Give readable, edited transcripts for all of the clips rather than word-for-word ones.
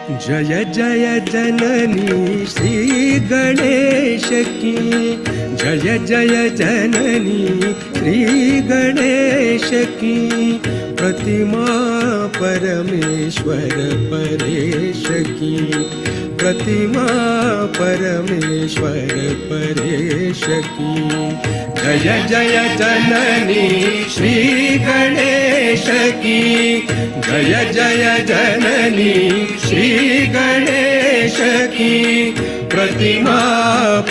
जय जय जननी श्री गणेश की, जय जय जननी श्री गणेश की, प्रतिमा परमेश्वर परेश की, प्रतिमा परमेश्वर परेश की। जय जय जननी श्री गणेश की, जय जय जननी श्री गणेश की, प्रतिमा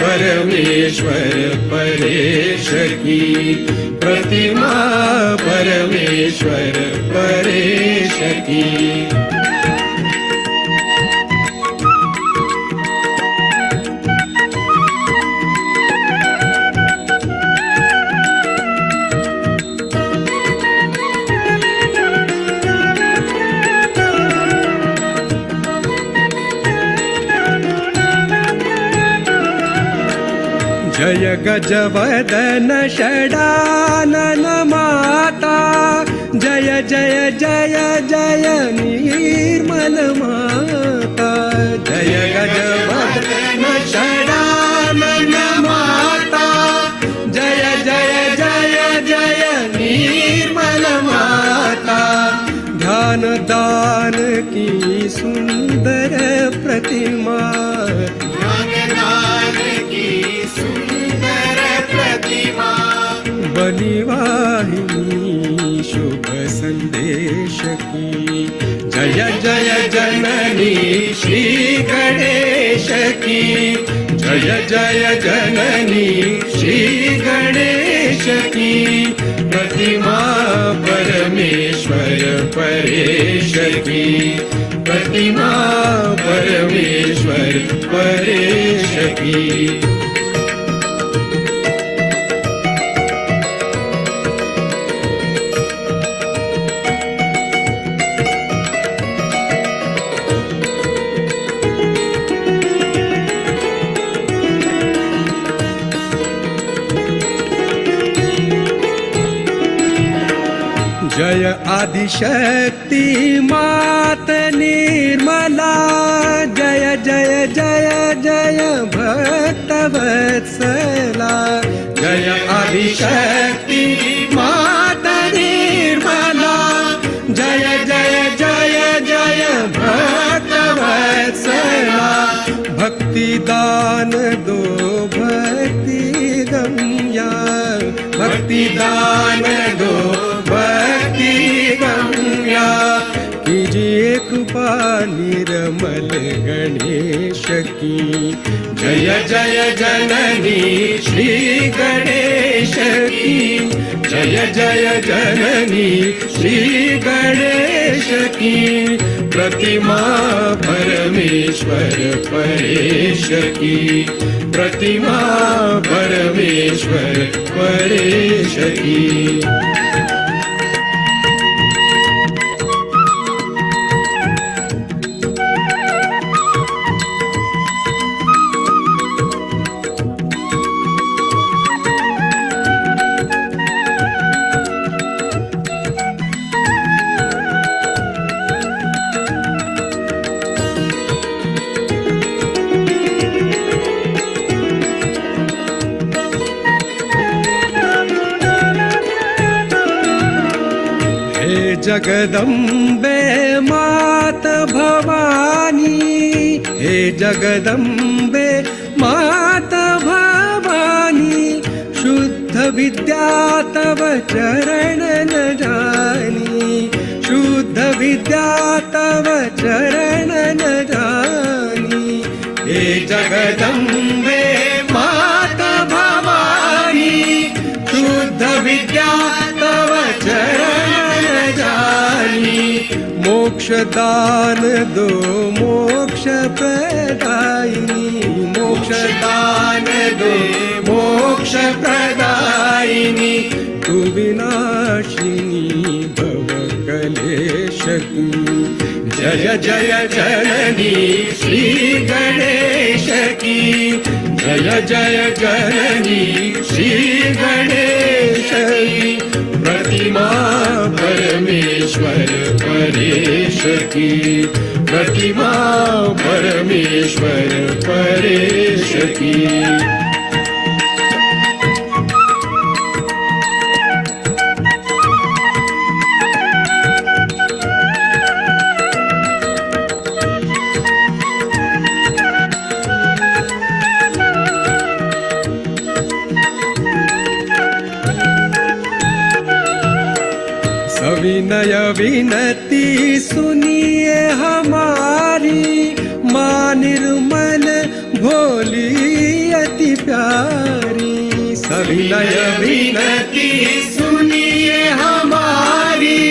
परमेश्वर परेश की, प्रतिमा परमेश्वर परेश की। जय गजवदन षडानन माता, जय जय जय जय निर्मल माता, जय गजवदन षडानन माता, जय जय जय जय निर्मल माता। ध्यान दान की सुंदर प्रतिमा, बलिवाहिनी शुभ संदेश की। जय जय जननी श्री गणेश की, जय जय जननी श्री गणेश की, प्रतिमा परमेश्वर परेश की, प्रतिमा परमेश्वर परेश की। जय आदिशक्ति मात निर्मला, जय जय जय जय भक्तवत्सला, जय आदिशक्ति मात निर्मला, जय जय जय जय भक्तवत्सला। भक्ति दान दो भक्ति गम्या, भक्ति दान दो गम्या, कीजिए कृपा निर्मल गणेश की। जय जय जननी श्री गणेश की, जय जय जननी श्री गणेश की, प्रतिमा परमेश्वर परेश की, प्रतिमा परमेश्वर परेश की। जगदम्बे मात भवानी, हे जगदम्बे मात भवानी, शुद्ध विद्या तव चरण न जानी, शुद्ध विद्या तव चरण न जानी। हे जगदम्बे मात भवानी, शुद्ध विद्या तव चरण मोक्ष दान दो मोक्ष प्रदायिनी, मोक्ष दान दो मोक्ष प्रदायिनी, तू विनाशिनी भव कलेश की। जय जय जननी श्री गणेश की, जय जय जननी श्री गणेश की, प्रतिमा परमेश्वर परेश की, प्रतिमा परमेश्वर परेश की। सविनय विनती सुनिए हमारी, माँ निर्मल भोली अति प्यारी। सविनय विनती सुनिए हमारी,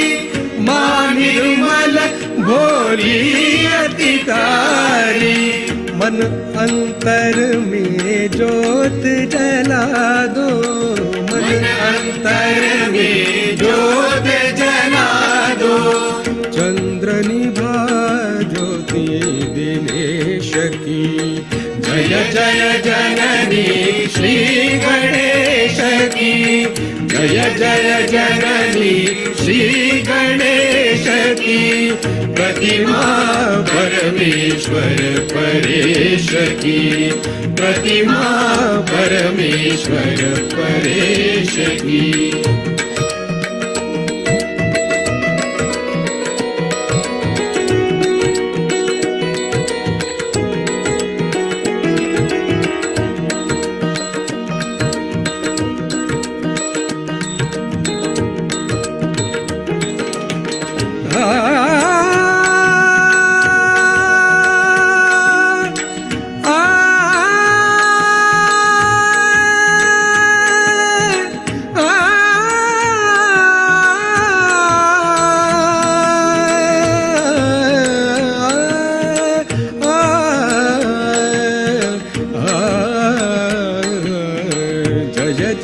माँ निर्मल भोली अति प्यारी। मन अंतर में ज्योत जला दो, मन अंतर में ज्योत जला दो। चंद्र निभा ज्योति दिनेश की, जय जय जननी श्री गणेश की, जय जय जननी श्री गणेश की। प्रतिमा परमेश्वर परेश की, प्रतिमा परमेश्वर परेश की।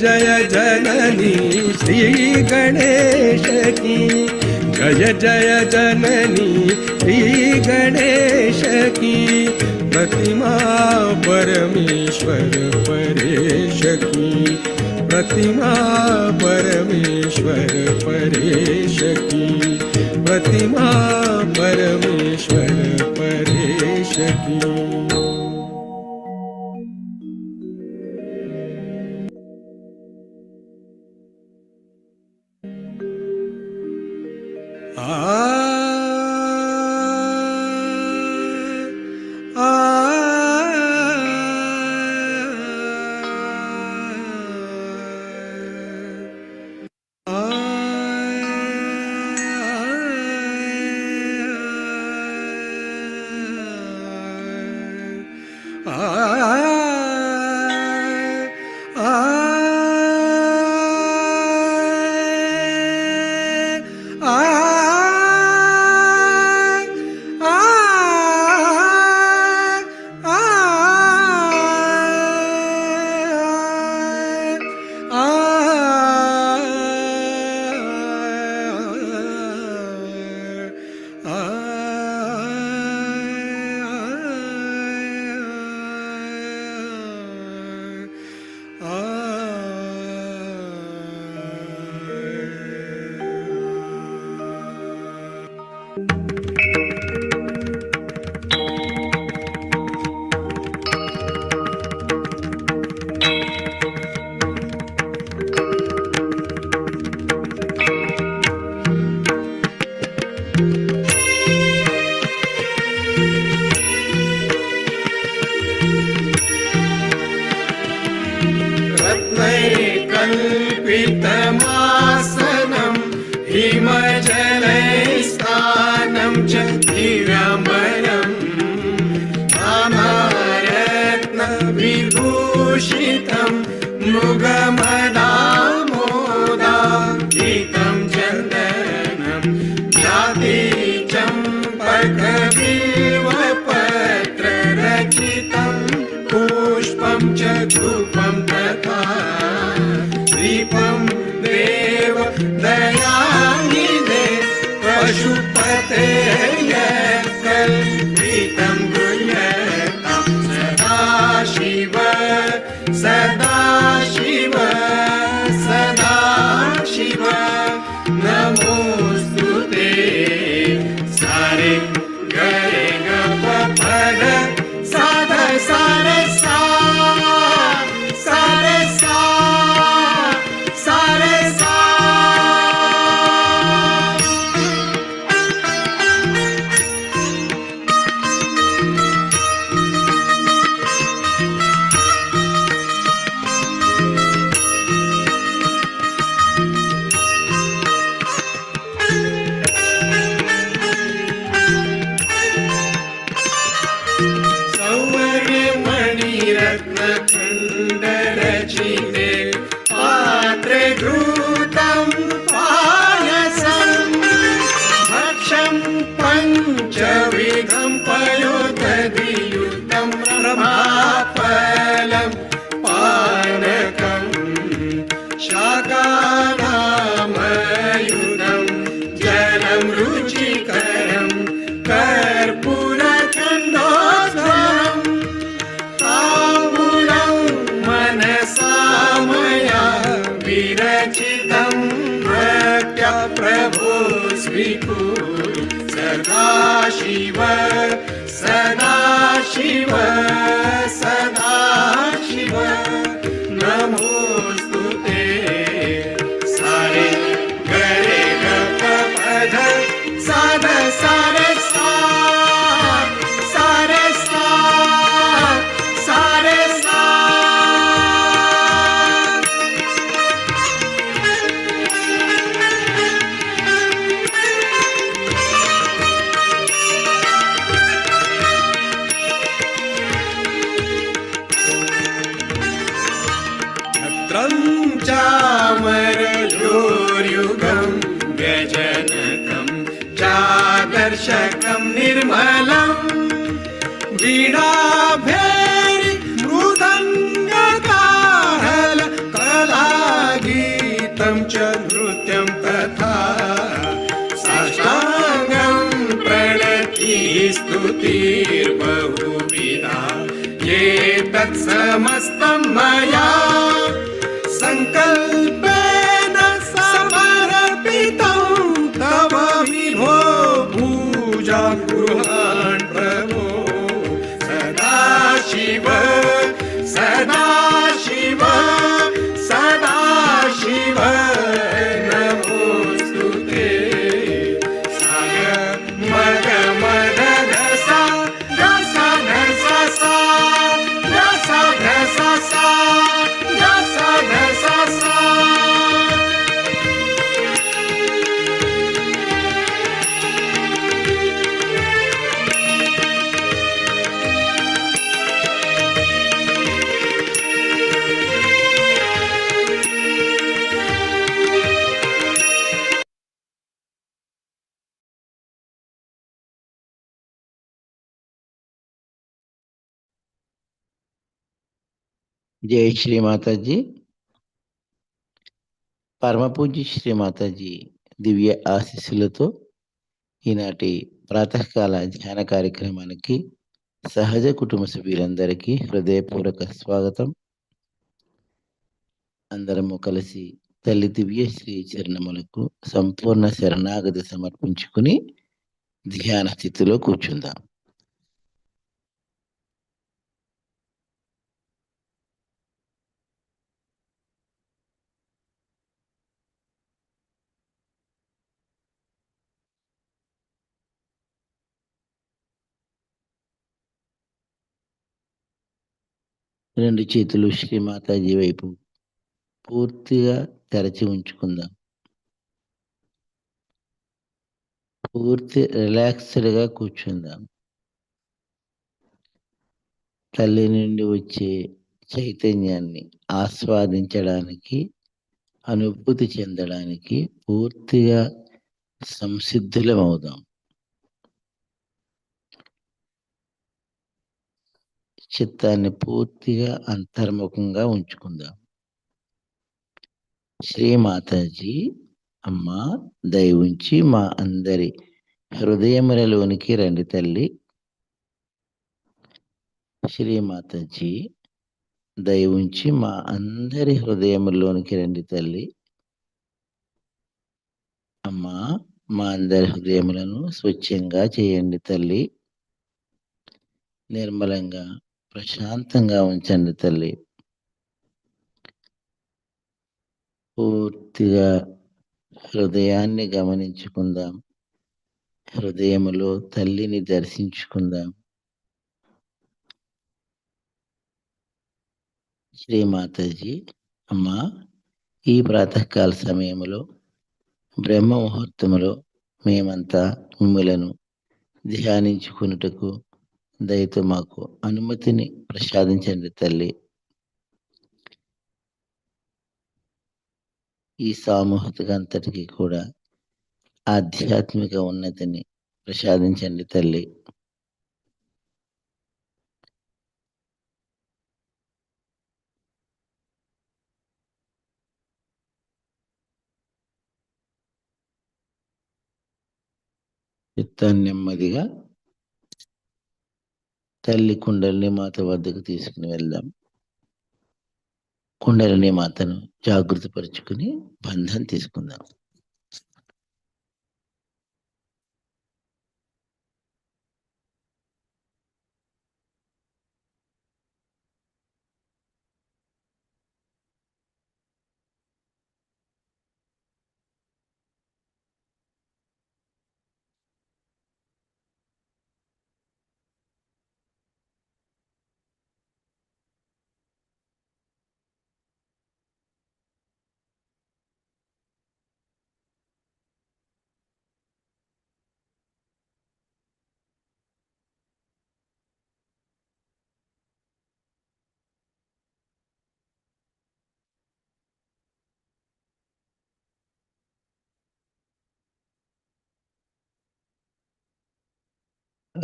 जय जननी श्री गणेश की, जय जय जननी श्री गणेश की। प्रतिमा परमेश्वर परेश की, प्रतिमा परमेश्वर परेश की, प्रतिमा परमेश्वर परेश की। कल्पितमासनं हिमजलैस्नानं च दिव्याम्बरं नानारत्नविभूषितं मृगमदामोदान्वितं चन्दनं जातिचम्पकबिल्वपत्ररचितं पुष्पं च धूपं तथा दीपं देव दयानिधे पशुपते प्रभो स्वीकुरु सदाशिव सदाशिव सदाशिव नमोऽस्तु ते सारे गरे गप पध साध सारे सा सारे सा सारे सा चामरयोर्युगं व्यजनकं चादर्शकं निर्मलं वीणाभेरि मृदङ्गकाहल कलागीतं च नृत्यं तथा साष्टाङ्गं प्रणतिः स्तुतिर्बहुविधा ये तत्समस्तं मया संकल्पेन समर्पितं तव विभो पूजा कुर्वन् प्रभो सदाशिव सदाशिव सदाशिव नमोऽस्तु ते साग मग मद धसा धसा धसा सा धसा धसा सा धसा धसा सा జై శ్రీ మాతాజీ. పరమపూజ్య శ్రీ మాతాజీ దివ్య ఆశీస్సులతో ఈనాటి ప్రాతకాల ధ్యాన కార్యక్రమానికి సహజ కుటుంబ సభ్యులందరికీ హృదయపూర్వక స్వాగతం. అందరము కలిసి తల్లి దివ్య శ్రీ చరణములకు సంపూర్ణ శరణాగతి సమర్పించుకుని ధ్యాన స్థితిలో కూర్చుందాం. రెండు చేతులు శ్రీ మాతాజీ వైపు పూర్తిగా తెరచి ఉంచుకుందాం. పూర్తి రిలాక్స్డ్గా కూర్చుందాం. తల్లి నుండి వచ్చే చైతన్యాన్ని ఆస్వాదించడానికి, అనుభూతి చెందడానికి పూర్తిగా సంసిద్ధులమవుదాం. చిత్తాన్ని పూర్తిగా అంతర్ముఖంగా ఉంచుకుందాం. శ్రీ మాతాజీ అమ్మ దయ ఉంచి మా అందరి హృదయములలోనికి రండి తల్లి. శ్రీ మాతాజీ దయ ఉంచి మా అందరి హృదయముల్లోనికి రండి తల్లి. అమ్మా మా అందరి హృదయములను స్వచ్ఛంగా చేయండి తల్లి. నిర్మలంగా ప్రశాంతంగా ఉంచండి తల్లి. పూర్తిగా హృదయాన్ని గమనించుకుందాం. హృదయములో తల్లిని దర్శించుకుందాం. శ్రీ మాతాజీ అమ్మా ఈ ప్రాతకాల సమయంలో బ్రహ్మ ముహూర్తములో మేమంతా మిమ్ములను ధ్యానించుకున్నటకు దయతో మాకు అనుమతిని ప్రసాదించండి తల్లి. ఈ సామూహిక అంతటికి కూడా ఆధ్యాత్మిక ఉన్నతిని ప్రసాదించండి తల్లి. చిత్తాన్ని నెమ్మదిగా తల్లి కుండలిని మాత వద్దకు తీసుకుని వెళ్దాం. కుండలిని మాతను జాగృతపరుచుకుని బంధం తీసుకుందాం.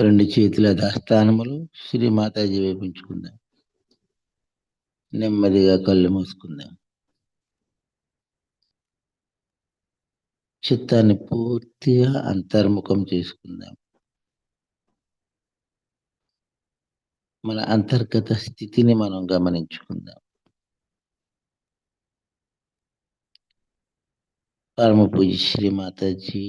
రెండు చేతుల దాస్థానములు శ్రీ మాతాజీ వేపించుకుందాం. నెమ్మదిగా కళ్ళు మూసుకుందాం. చిత్తాన్ని పూర్తిగా అంతర్ముఖం చేసుకుందాం. మన అంతర్గత స్థితిని మనం గమనించుకుందాం. పరమ పూజ శ్రీ మాతాజీ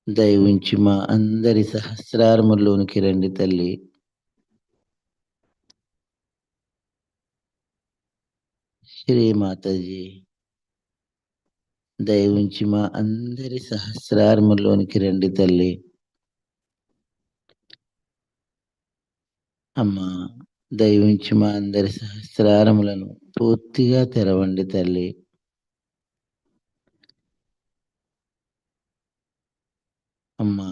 దయవుంచి మా అందరి సహస్రారములోనికి రండి తల్లి. శ్రీ మాతాజీ దయవుంచి మా అందరి సహస్రారములోనికి రండి తల్లి. అమ్మా దయవుంచి మా అందరి సహస్రారములను పూర్తిగా తెరవండి తల్లి. అమ్మా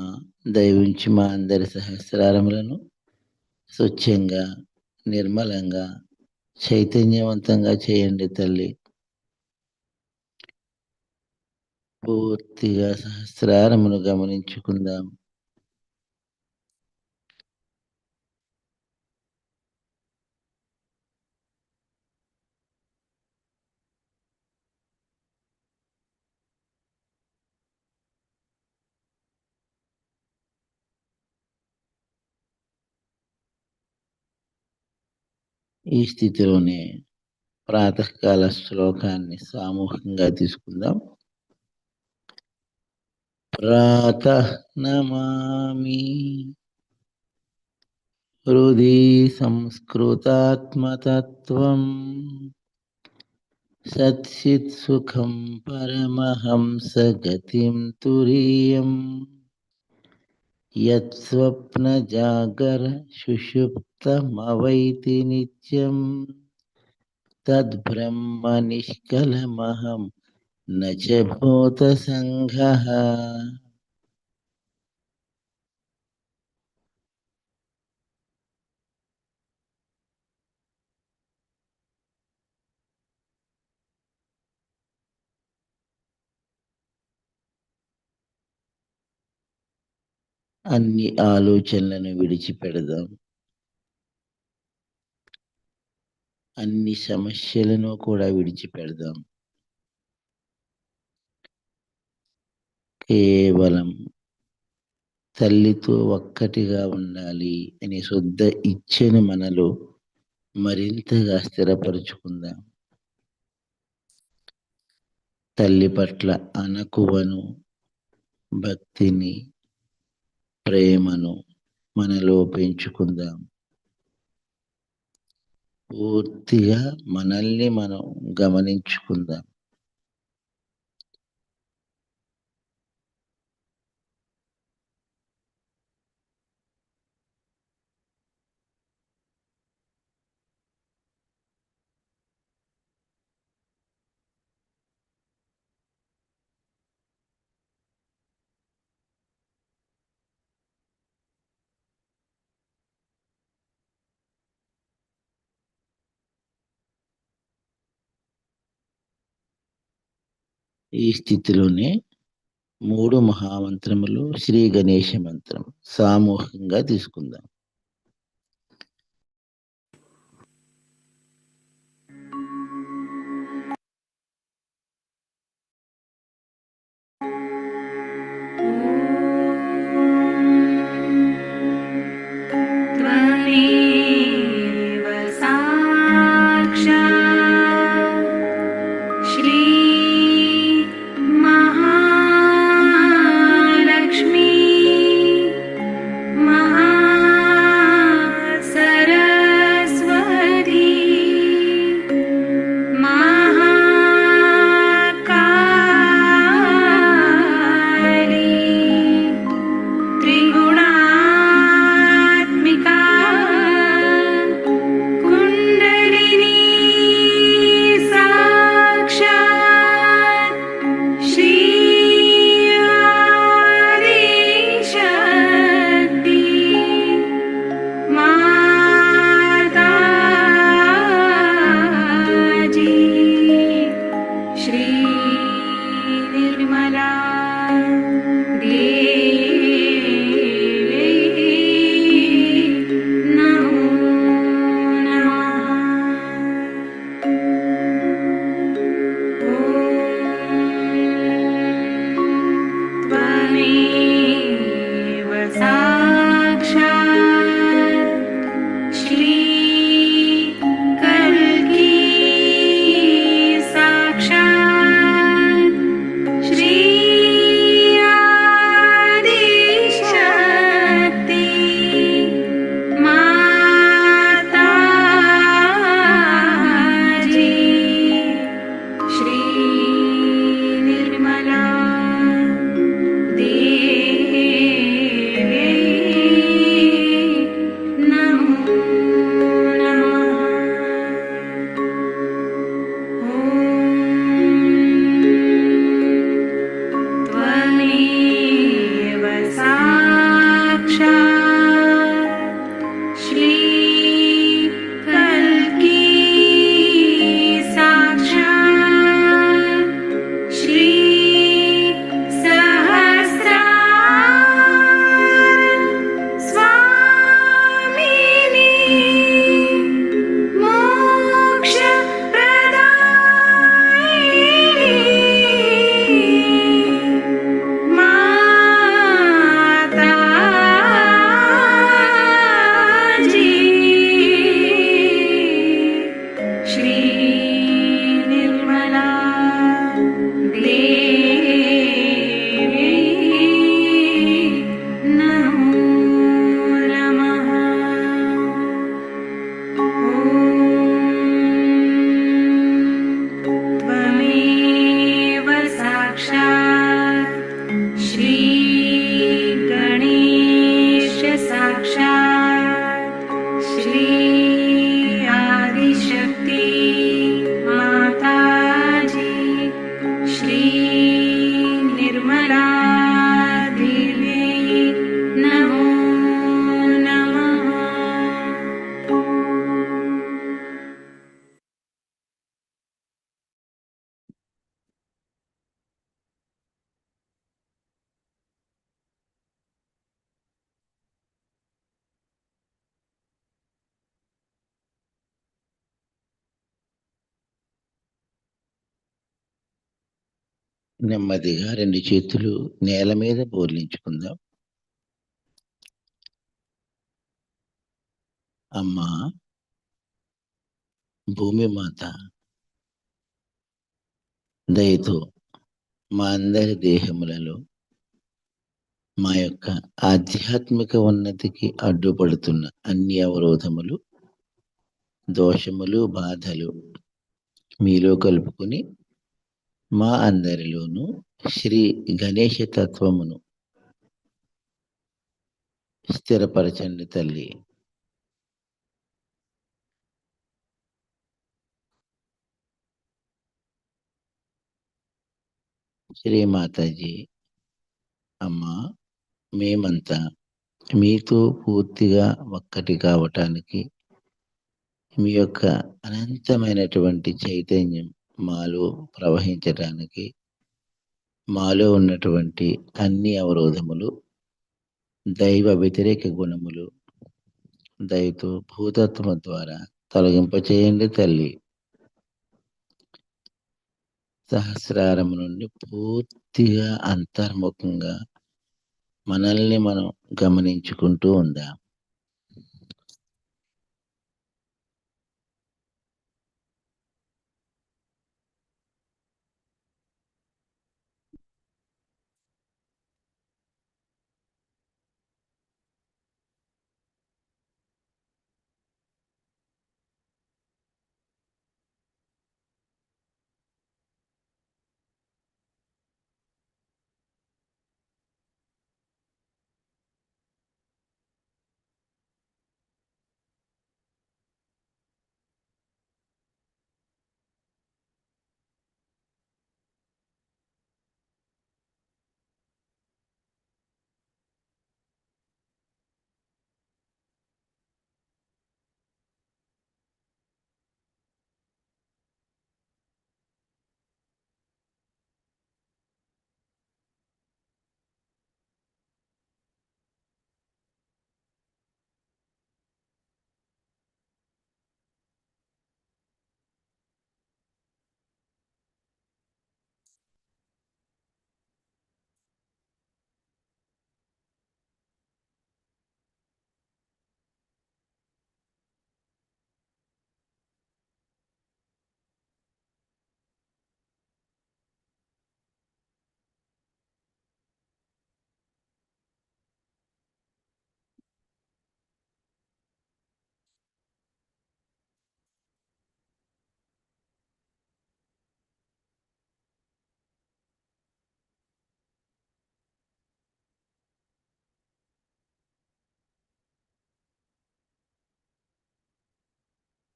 దయవుంచి మా అందరి సహస్రారములను స్వచ్ఛంగా, నిర్మలంగా, చైతన్యవంతంగా చేయండి తల్లి. పూర్తిగా సహస్రారమును గమనించుకుందాం. ఈ స్థితిలోనే ప్రాతకాల శ్లోకాన్ని సామూహికంగా తీసుకుందాం. ప్రాతః నమామి హృది సంస్కృతాత్మతత్వం సత్సిత్ సుఖం పరమహంస గతిం తురీయం యత్ స్వప్న జాగర సుషుప్తమవైతి నిత్యం తద్బ్రహ్మ నిష్కలమహం నచ భూత సంఘః. అన్ని ఆలోచనలను విడిచిపెడదాం. అన్ని సమస్యలను కూడా విడిచిపెడదాం. కేవలం తల్లితో ఒక్కటిగా ఉండాలి అనే శుద్ధ ఇచ్ఛను మనలో మరింతగా స్థిరపరుచుకుందాం. తల్లి పట్ల అణకువను, భక్తిని, ప్రేమను మనలో పెంచుకుందాం. పూర్తిగా మనల్ని మనం గమనించుకుందాం. ఈ స్థితిలోనే 3 మహామంత్రములు శ్రీ గణేశ మంత్రం సామూహికంగా తీసుకుందాం. त्वमेव साक्षात् श्री महालक्ष्मी महामाया నెమ్మదిగా రెండు చేతులు నేల మీద బోర్లించుకుందాం. అమ్మా, భూమి మాత, దయతో మా అందరి దేహములలో మా యొక్క ఆధ్యాత్మిక ఉన్నతికి అడ్డుపడుతున్న అన్ని అవరోధములు, దోషములు, బాధలు మీలో కలుపుకుని మా అందరిలోనూ శ్రీ గణేష తత్వమును స్థిరపరచండి తల్లి. శ్రీ మాతాజీ, అమ్మా, మేమంతా మీతో పూర్తిగా ఒక్కటి కావటానికి మీ యొక్క అనంతమైనటువంటి చైతన్యం మాలో ప్రవహించటానికి మాలో ఉన్నటువంటి అన్ని అవరోధములు, దైవ వ్యతిరేక గుణములు దయతో భూతత్వం ద్వారా తొలగింపచేయండి తల్లి. సహస్రారము నుండి పూర్తిగా అంతర్ముఖంగా మనల్ని మనం గమనించుకుంటూ ఉందాం.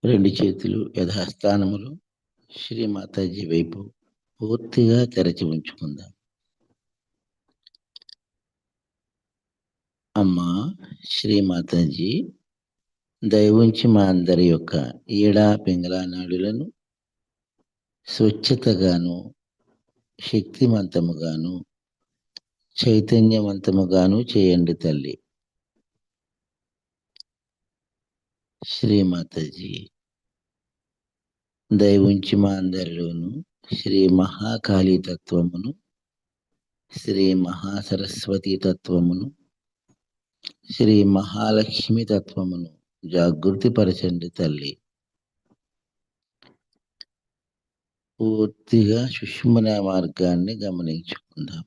రెండు చేతులు యథాస్థానములు శ్రీ మాతాజీ వైపు పూర్తిగా తెరచి ఉంచుకుందాం. అమ్మా, శ్రీ మాతాజీ, దయవుంచి మా అందరి యొక్క ఈడా పింగళా నాడులను స్వచ్ఛతగాను, శక్తివంతముగాను, చైతన్యవంతముగాను చేయండి తల్లి. శ్రీ మాతాజీ, దయవుంచి మా అందరిలోను శ్రీ మహాకాళీ తత్వమును, శ్రీ మహాసరస్వతి తత్వమును, శ్రీ మహాలక్ష్మి తత్వమును జాగృతి పరచండి తల్లి. పూర్తిగా సుష్మన మార్గాన్ని గమనించుకుందాం.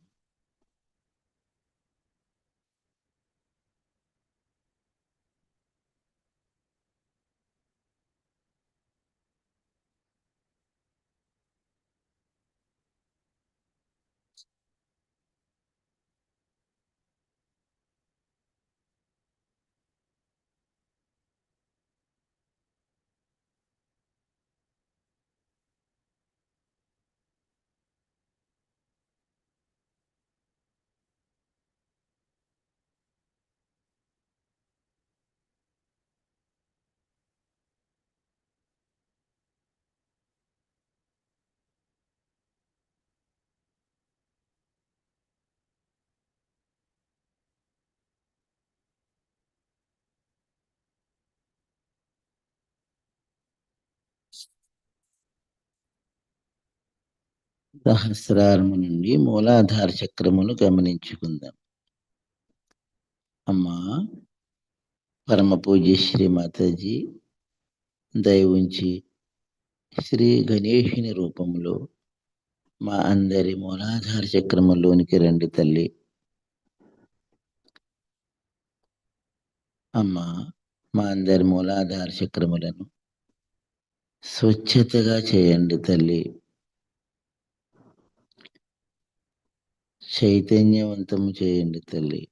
సహస్రారము నుండి మూలాధార చక్రమును గమనించుకుందాం. అమ్మా, పరమ పూజ్య శ్రీ మాతాజీ దయవుంచి శ్రీ గణేషుని రూపంలో మా అందరి మూలాధార చక్రములోనికి రండి తల్లి. అమ్మా, మా అందరి మూలాధార చక్రములను స్వచ్ఛతగా చేయండి తల్లి. చైతన్యవంతము చేయండి తల్లి.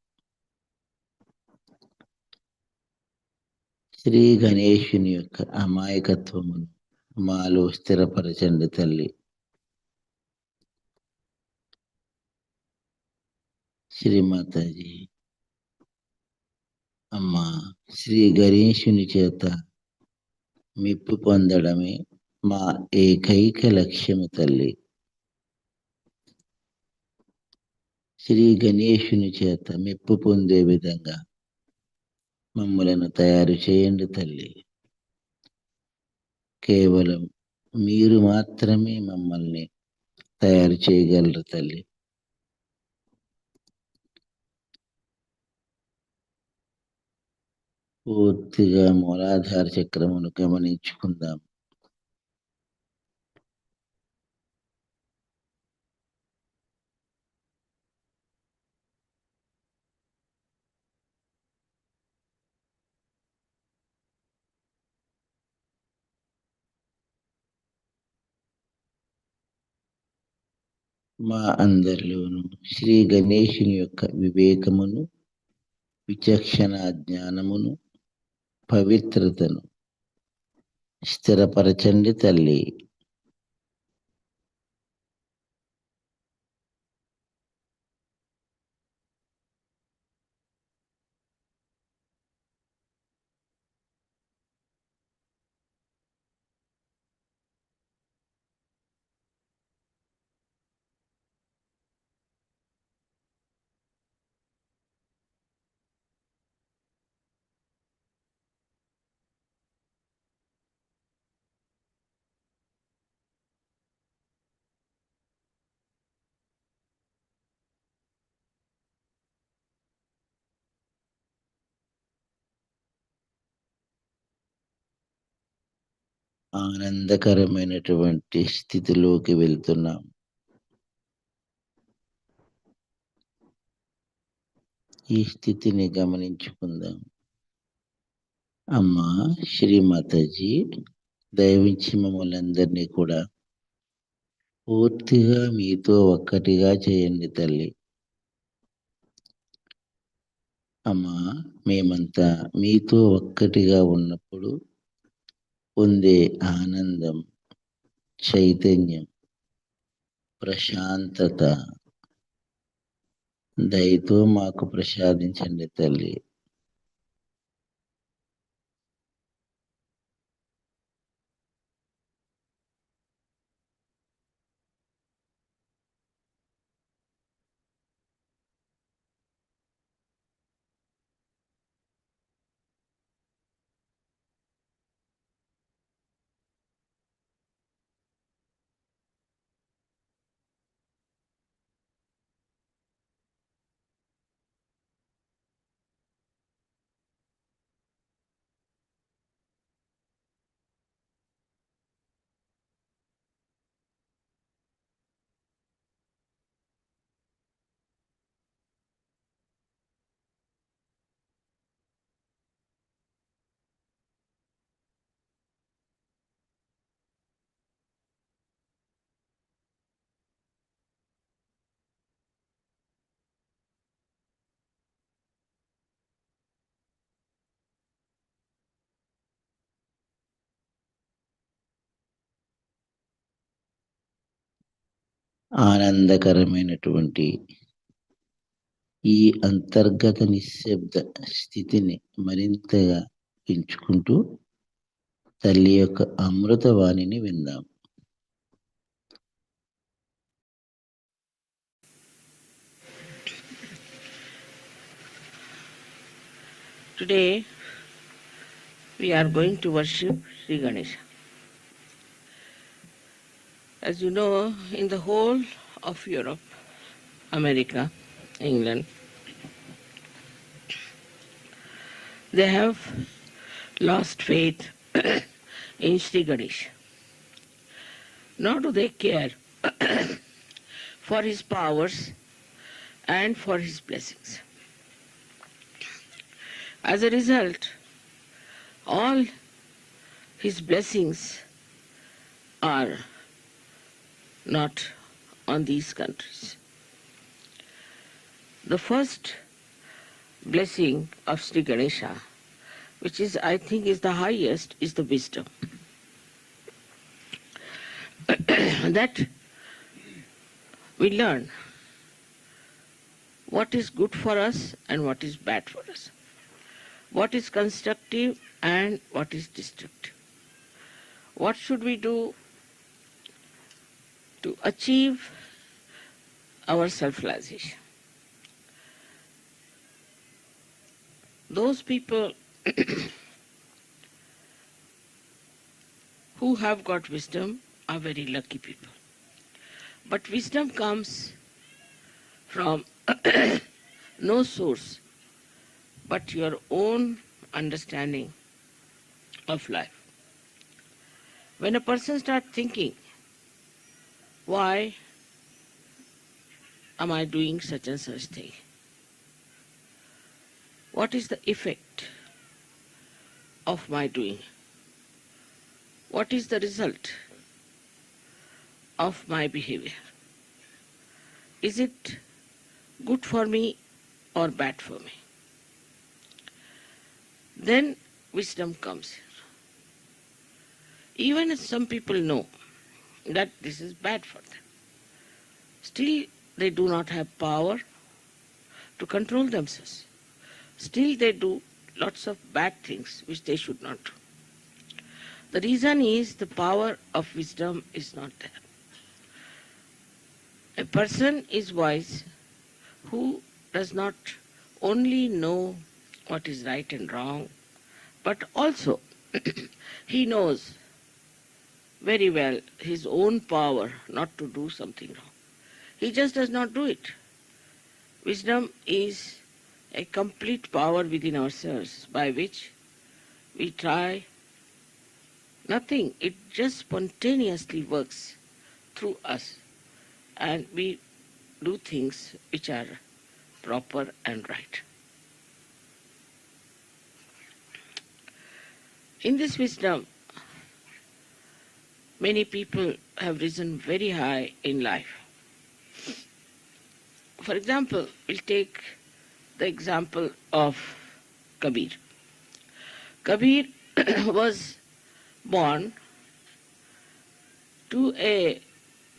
శ్రీ గణేషుని యొక్క అమాయకత్వమును మాలో స్థిరపరచండి తల్లి. శ్రీమాతాజీ అమ్మా, శ్రీ గణేశుని చేత మెప్పు పొందడమే మా ఏకైక లక్ష్యము తల్లి. శ్రీ గణేశుని చేత మెప్పు పొందే విధంగా మమ్మలను తయారు చేయండి తల్లి. కేవలం మీరు మాత్రమే మమ్మల్ని తయారు చేయగలరు తల్లి. పూర్తిగా మూలాధార చక్రమును గమనించుకుందాం. మా అందరిలోనూ శ్రీ గణేశుని యొక్క వివేకమును, విచక్షణ జ్ఞానమును, పవిత్రతను స్థిరపరచండి తల్లి. ఆనందకరమైనటువంటి స్థితిలోకి వెళ్తున్నాం. ఈ స్థితిని గమనించుకుందాం. అమ్మా, శ్రీమాతాజీ దయవించి మమ్మల్ని అందరినీ కూడా పూర్తిగా మీతో ఒక్కటిగా చేయండి తల్లి. అమ్మా, మేమంతా మీతో ఒక్కటిగా ఉన్నప్పుడు పొందే ఆనందం, చైతన్యం, ప్రశాంతత దయతో మాకు ప్రసాదించండి తల్లి. ఆనందకరమైనటువంటి ఈ అంతర్గత నిశ్శబ్ద స్థితిని మరింతగా పెంచుకుంటూ తల్లి యొక్క అమృతవాణిని విందాం. Today we are going to worship Sri Ganesha. As you know, in the whole of Europe, America, England, they have lost faith in Sri Ganesha. Nor do they care for his powers and for his blessings. As a result, all his blessings are not on these countries. The first blessing of Sri Ganesha, which is, I think, is the highest, is the wisdom. That we learn what is good for us and what is bad for us, what is constructive and what is destructive. What should we do to achieve our self-realization? Those people who have got wisdom are very lucky people. But wisdom comes from no source but your own understanding of life. When a person starts thinking, why am I doing such and such thing? What is the effect of my doing? What is the result of my behavior? Is it good for me or bad for me? Then wisdom comes here. Even if some people know that this is bad for them, still they do not have power to control themselves. Still they do lots of bad things which they should not do. The reason is the power of wisdom is not there. A person is wise who does not only know what is right and wrong, but also he knows very well his own power not to do something wrong. He just does not do it. Wisdom is a complete power within ourselves by which we try nothing. It just spontaneously works through us and we do things which are proper and right. In this wisdom, many people have risen very high in life. For example, we'll take the example of Kabir. Kabir was born to a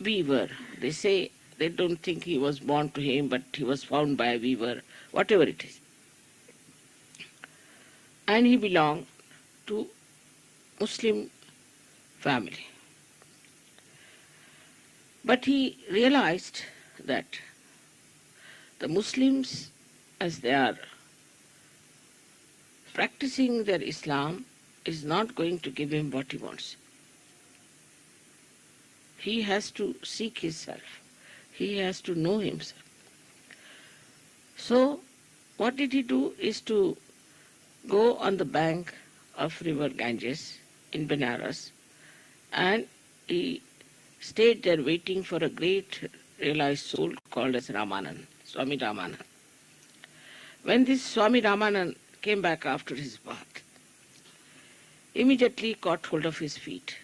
weaver. They say they don't think he was born to him, but he was found by a weaver, whatever it is. And he belonged to Muslim family. But he realized that the Muslims, as they are practicing their Islam, is not going to give him what he wants. He has to seek himself. He has to know himself. So, what did he do is to go on the bank of river Ganges in Benares, and he stayed there waiting for a great realized soul called as Ramanand, Swami Ramanand. When this Swami Ramanand came back after his bath, immediately caught hold of his feet.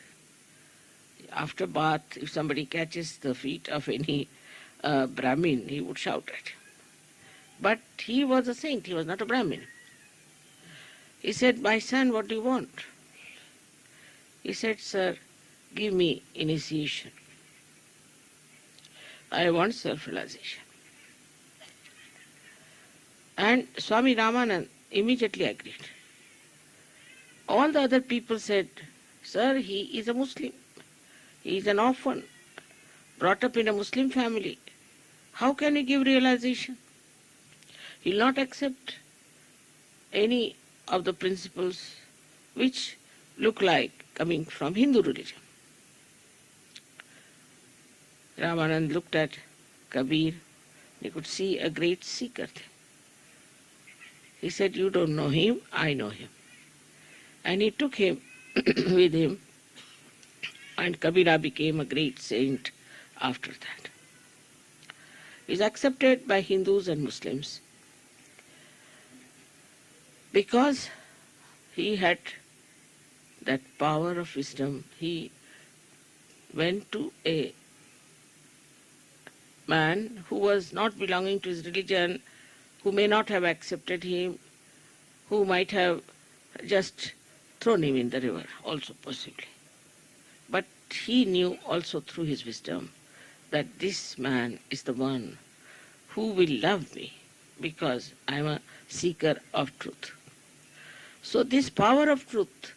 After bath, if somebody catches the feet of any Brahmin, he would shout at him. But he was a saint, he was not a Brahmin. He said, "My son, what do you want?" He said, "Sir, give me initiation. I want self-realization." And Swami Ramanand immediately agreed. All the other people said, "Sir, he is a Muslim. He is an orphan, brought up in a Muslim family. How can he give realization? He will not accept any of the principles which look like coming from Hindu religion." Ramanand looked at Kabir. He could see a great seeker there. He said, "You don't know him, I know him." And he took him with him, and Kabira became a great saint after that. He is accepted by Hindus and Muslims because he had that power of wisdom. He went to a man who was not belonging to his religion, who may not have accepted him, who might have just thrown him in the river, also possibly. But he knew also through his wisdom that this man is the one who will love me because I am a seeker of truth. So this power of truth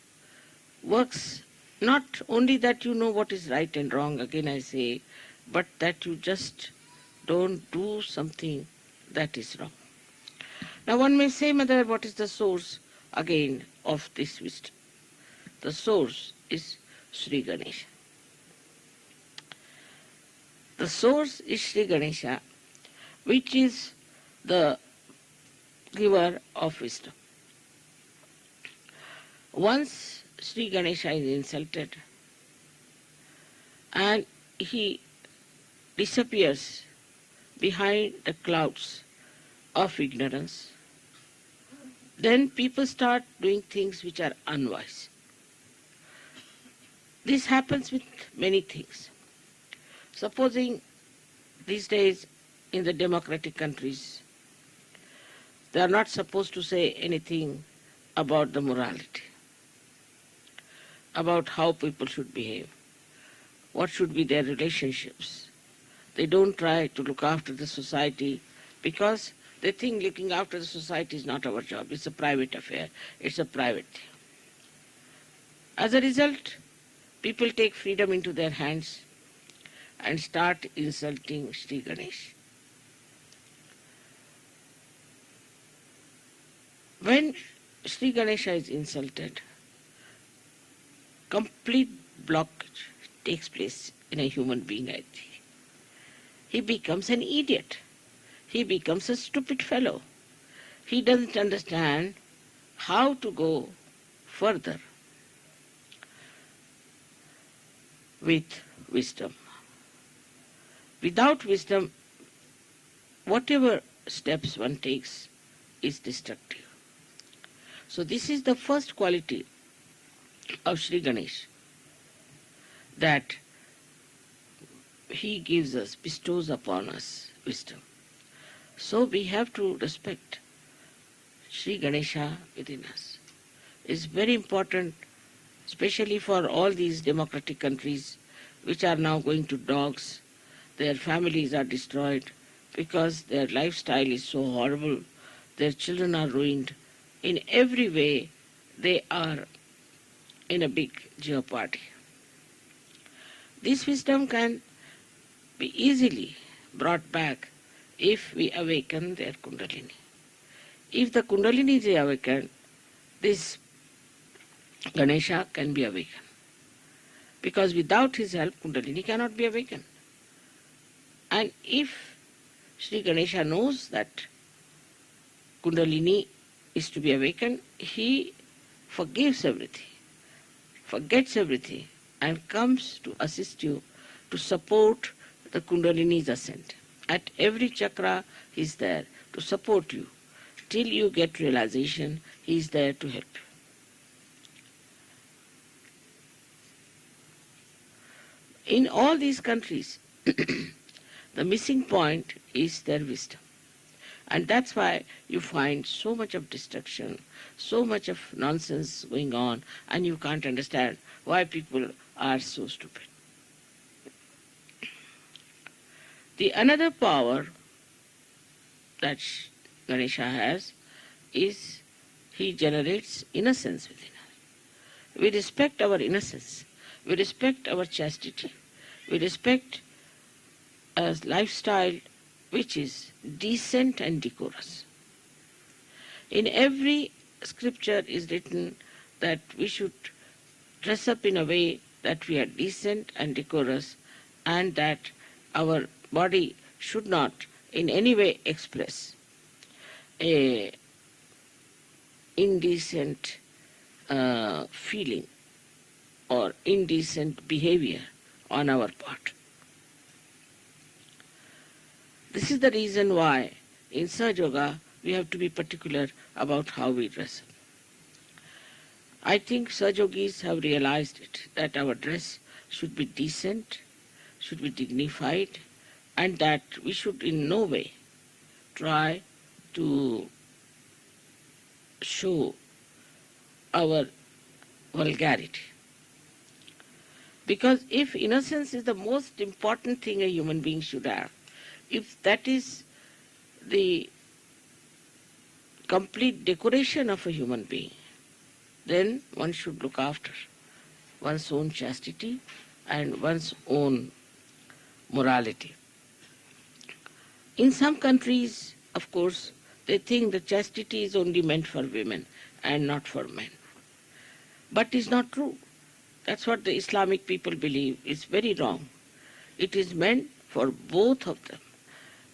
works not only that you know what is right and wrong, again I say, but that you just don't do something that is wrong. Now one may say, Mother, what is the source again of this wisdom? The source is Sri Ganesha. The source is Sri Ganesha, which is the giver of wisdom. Once Sri Ganesha is insulted and he disappears behind the clouds of ignorance, then people start doing things which are unwise. This happens with many things. Supposing these days in the democratic countries, they are not supposed to say anything about the morality, about how people should behave, what should be their relationships. They don't try to look after the society because they think looking after the society is not our job. It's a private affair. It's a private thing. As a result, people take freedom into their hands and start insulting Sri Ganesh. When Sri Ganesha is insulted, complete blockage takes place in a human being, I think. He becomes an idiot. He becomes a stupid fellow. He doesn't understand how to go further with wisdom. Without wisdom, whatever steps one takes is destructive. So this is the first quality of Sri Ganesh, that he gives us, bestows upon us wisdom. So we have to respect Sri Ganesha within us. It's very important, especially for all these democratic countries which are now going to dogs. Their families are destroyed because their lifestyle is so horrible. Their children are ruined. In every way, they are in a big jeopardy. This wisdom can be easily brought back if we awaken their Kundalini. If the Kundalini is awakened, this Ganesha can be awakened. Because without his help, Kundalini cannot be awakened. And if Sri Ganesha knows that Kundalini is to be awakened, he forgives everything, forgets everything, and comes to assist you to support the Kundalini's ascent. At every chakra, he is there to support you. Till you get realization, he is there to help you. In all these countries, the missing point is their wisdom. And that's why you find so much of destruction, so much of nonsense going on, and you can't understand why people are so stupid. The another power that Ganesha has is he generates innocence within us. We respect our innocence. We respect our chastity. We respect a lifestyle which is decent and decorous. In every scripture is written that we should dress up in a way that we are decent and decorous, and that our body should not in any way express a indecent feeling or indecent behavior on our part. This is the reason why in Sahaja Yoga we have to be particular about how we dress up. I think Sahaja Yogis have realized it, that our dress should be decent, should be dignified, and that we should in no way try to show our vulgarity. Because if innocence is the most important thing a human being should have, if that is the complete decoration of a human being, then one should look after one's own chastity and one's own morality. In some countries, of course, they think that chastity is only meant for women and not for men. But it's not true. That's what the Islamic people believe. It's very wrong. It is meant for both of them.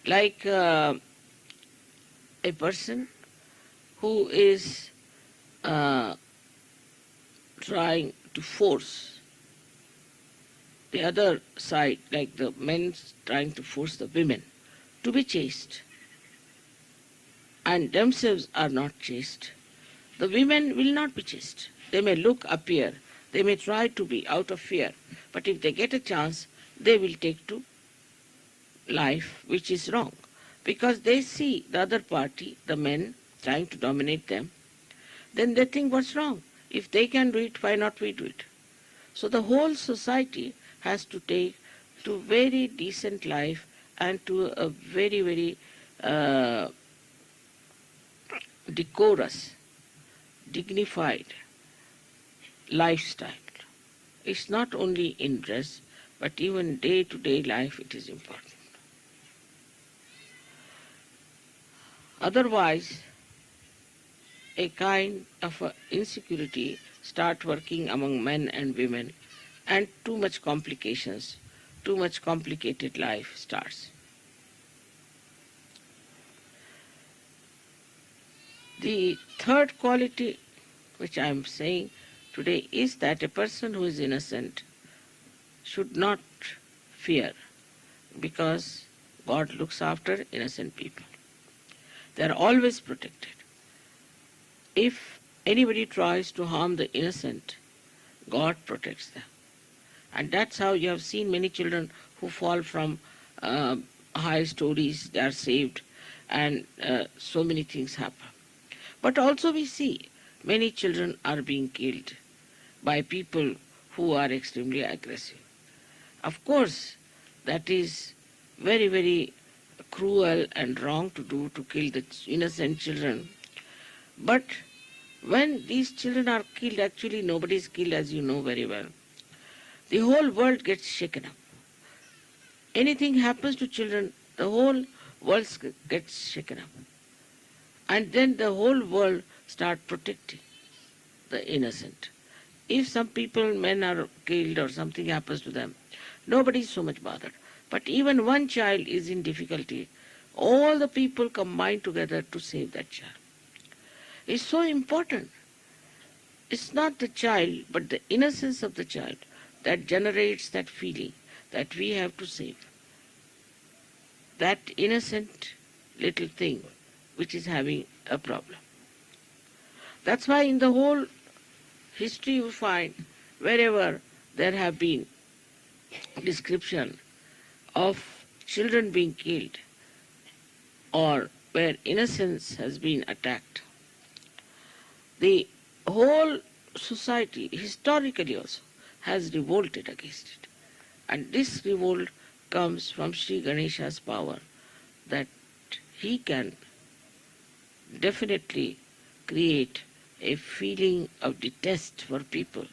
Like a person who is trying to force the other side, like the men trying to force the women to be chaste, and themselves are not chaste, the women will not be chaste. They may appear, they may try to be out of fear, but if they get a chance, they will take to life which is wrong, because they see the other party, the men, trying to dominate them. Then they think, what's wrong? If they can do it, why not we do it? So the whole society has to take to very decent life and to a very, very decorous, dignified lifestyle. It's not only in dress, but even day-to-day life it is important. Otherwise, a kind of insecurity start working among men and women, and too much complications, too much complicated life starts. The third quality which I am saying today is that a person who is innocent should not fear, because God looks after innocent people. They are always protected. If anybody tries to harm the innocent, God protects them. And that's how you have seen many children who fall from high stories, they are saved, and so many things happen. But also we see many children are being killed by people who are extremely aggressive. Of course, that is very, very cruel and wrong to do, to kill the innocent children. But when these children are killed, actually nobody is killed, as you know very well. The whole world gets shaken up. Anything happens to children, the whole world gets shaken up. And then the whole world start protecting the innocent. If some people, men are killed or something happens to them, nobody is so much bothered. But even one child is in difficulty, all the people combine together to save that child. It's so important. It's not the child, but the innocence of the child that generates that feeling that we have to save. That innocent little thing which is having a problem. That's why in the whole history you find, wherever there have been description of children being killed or where innocence has been attacked, the whole society, historically also, has revolted against it. And this revolt comes from Sri Ganesha's power, that he can definitely create a feeling of detest for people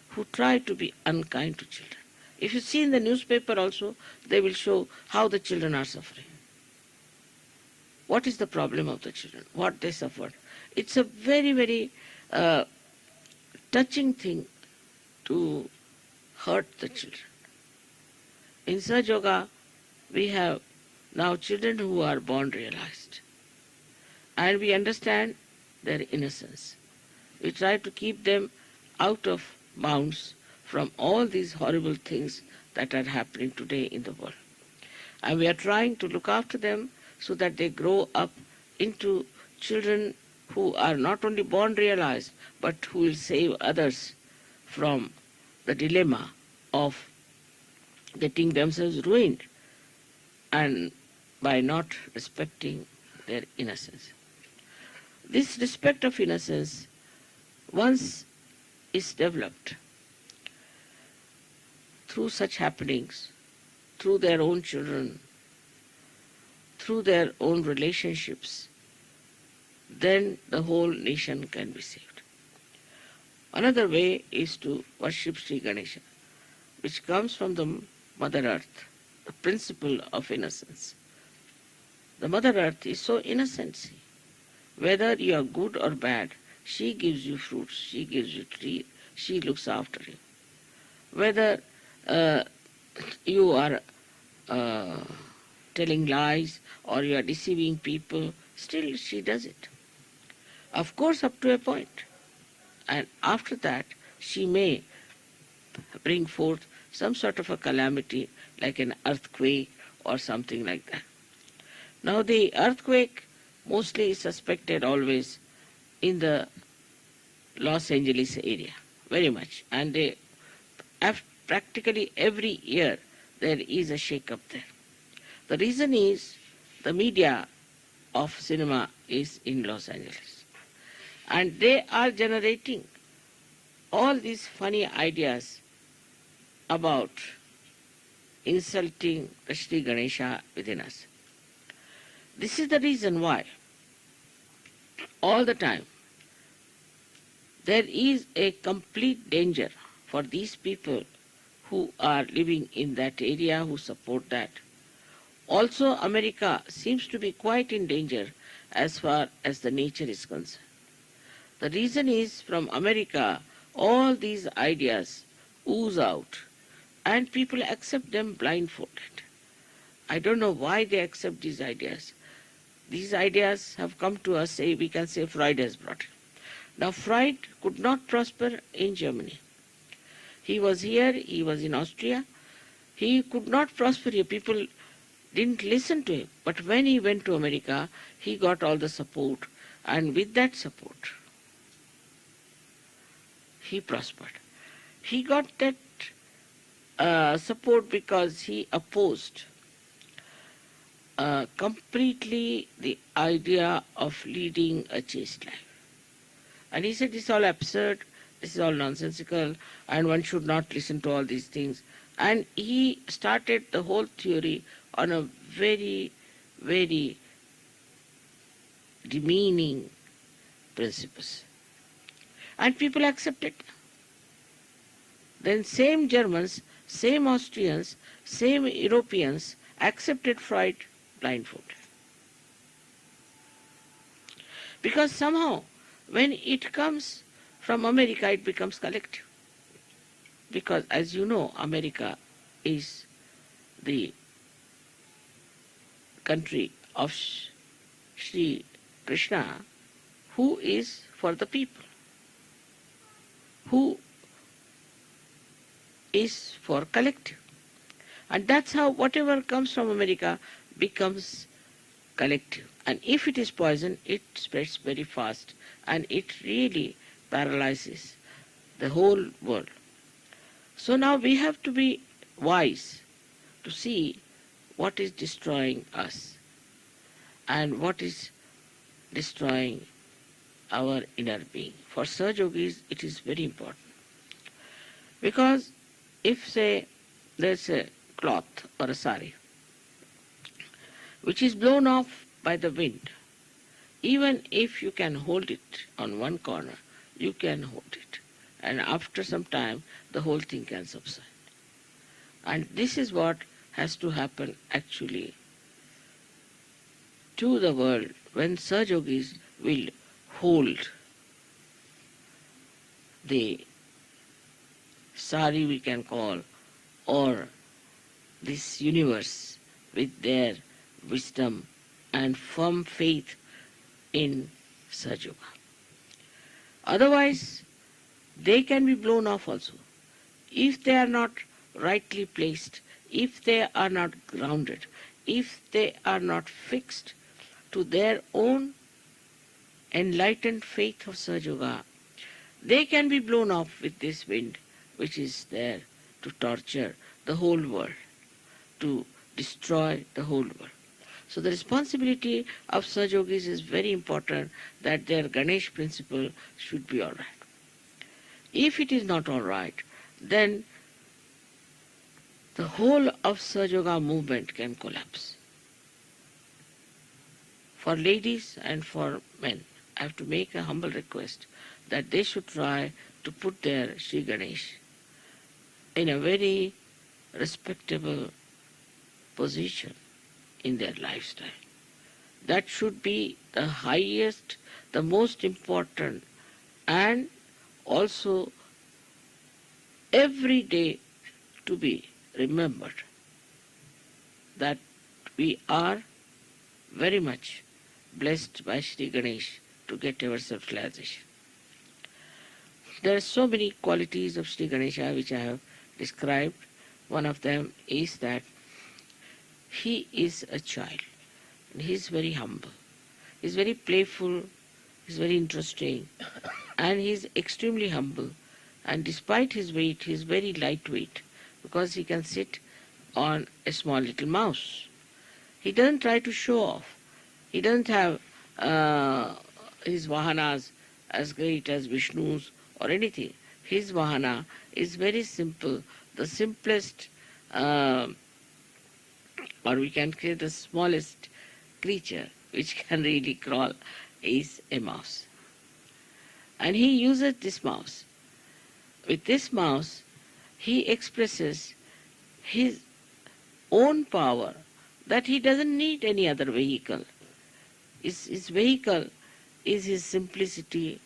who try to be unkind to children. If you see in the newspaper also, they will show how the children are suffering. What is the problem of the children? What they suffered? It's a very, very touching thing to hurt the children. In Sahaja Yoga, we have now children who are born realized, and we understand their innocence. We try to keep them out of bounds from all these horrible things that are happening today in the world. And we are trying to look after them so that they grow up into children who are not only born realized, but who will save others from the dilemma of getting themselves ruined and by not respecting their innocence. This respect of innocence, once is developed through such happenings, through their own children, through their own relationships, then the whole nation can be saved. Another way is to worship Sri Ganesha, which comes from the Mother Earth, the principle of innocence. The Mother Earth is so innocent. See. Whether you are good or bad, she gives you fruits, she gives you trees, she looks after you. Whether you are telling lies or you are deceiving people, still she does it. Of course, up to a point. And after that, she may bring forth some sort of a calamity like an earthquake or something like that. Now, the earthquake mostly is suspected always in the Los Angeles area, very much. And practically every year there is a shake-up there. The reason is the media of cinema is in Los Angeles. And they are generating all these funny ideas about insulting the Sri Ganesha within us. This is the reason why all the time there is a complete danger for these people who are living in that area, who support that. Also, America seems to be quite in danger as far as the nature is concerned. The reason is from America, all these ideas ooze out and people accept them blindfolded. I don't know why they accept these ideas. These ideas have come to us, we can say Freud has brought it. Now, Freud could not prosper in Germany. He was here, he was in Austria. He could not prosper here. People didn't listen to him. But when he went to America, he got all the support. And with that support, he prospered. He got that support because he opposed completely the idea of leading a chaste life. And he said, this is all absurd, this is all nonsensical, and one should not listen to all these things. And he started the whole theory on a very, very demeaning principles. And people accepted. Then same Germans, same Austrians, same Europeans accepted Freud blindfolded. Because somehow, when it comes from America, it becomes collective. Because as you know, America is the country of Sri Krishna, who is for the people, who is for collective. And that's how whatever comes from America becomes collective. And if it is poison, it spreads very fast and it really paralyzes the whole world. So now we have to be wise to see what is destroying us and what is destroying our inner being. For Sahaja Yogis, it is very important. Because if, say, there's a cloth or a sari which is blown off by the wind, even if you can hold it on one corner, you can hold it. And after some time, the whole thing can subside. And this is what has to happen actually to the world when Sahaja Yogis will hold the sari, we can call, or this universe with their wisdom and firm faith in Sahaja. Otherwise, they can be blown off also. If they are not rightly placed, if they are not grounded, if they are not fixed to their own enlightened faith of Sahaja, they can be blown off with this wind which is there to torture the whole world, to destroy the whole world. So the responsibility of Sahajogis is very important, that their Ganesh principle should be all right. If it is not all right, then the whole of Sahaja movement can collapse. For ladies and for men, I have to make a humble request that they should try to put their Sri Ganesh in a very respectable position in their lifestyle. That should be the highest, the most important, and also every day to be remembered that we are very much blessed by Sri Ganesh to get our self-realization. There are so many qualities of Sri Ganesha which I have described. One of them is that he is a child. And he is very humble. He is very playful. He is very interesting. And he is extremely humble. And despite his weight, he is very lightweight because he can sit on a small little mouse. He doesn't try to show off. He doesn't have his vahanas as great as Vishnu's or anything. His vahana is very simple. The simplest, or we can say the smallest creature which can really crawl is a mouse. And he uses this mouse. With this mouse, he expresses his own power, that he doesn't need any other vehicle. His vehicle is his simplicity.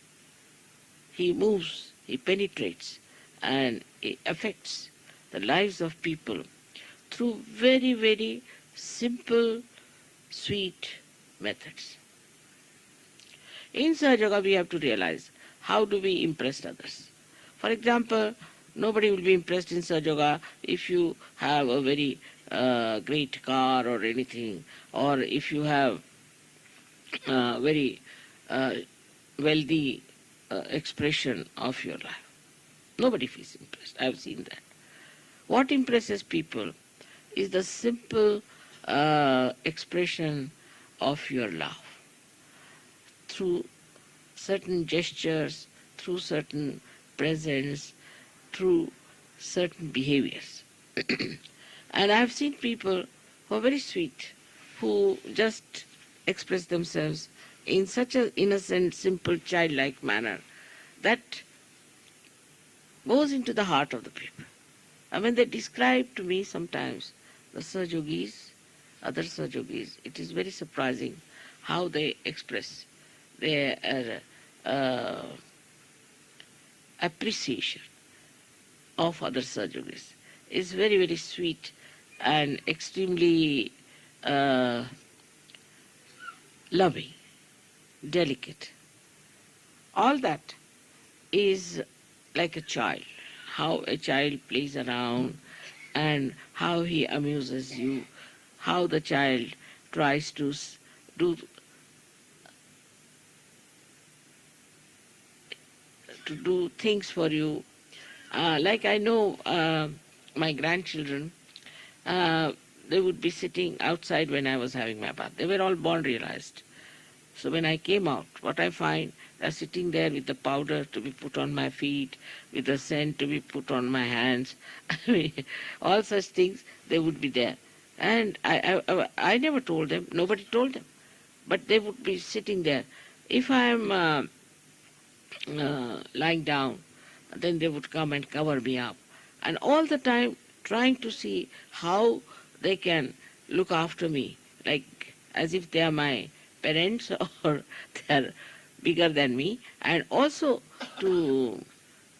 He moves, he penetrates, and he affects the lives of people through very, very simple, sweet methods. In Sahaja, we have to realize how do we impress others. For example, nobody will be impressed in Sahaja if you have a very great car or anything, or if you have very wealthy expression of your life. Nobody feels impressed. I have seen that. What impresses people is the simple expression of your love through certain gestures, through certain presence, through certain behaviors. And I have seen people who are very sweet, who just express themselves in such an innocent, simple, childlike manner that goes into the heart of the people. And when they describe to me sometimes the Sahajogis, other Sahajogis, it is very surprising how they express their appreciation of other Sahajogis. It's very, very sweet and extremely loving, delicate. All that is like a child, how a child plays around and how he amuses you, how the child tries to do things for you. Like I know my grandchildren, they would be sitting outside when I was having my bath. They were all born realized. So when I came out, what I find, they're sitting there with the powder to be put on my feet, with the scent to be put on my hands. All such things, they would be there. And I never told them, nobody told them. But they would be sitting there. If I am lying down, then they would come and cover me up. And all the time trying to see how they can look after me, like as if they are my parents or they are bigger than me, and also to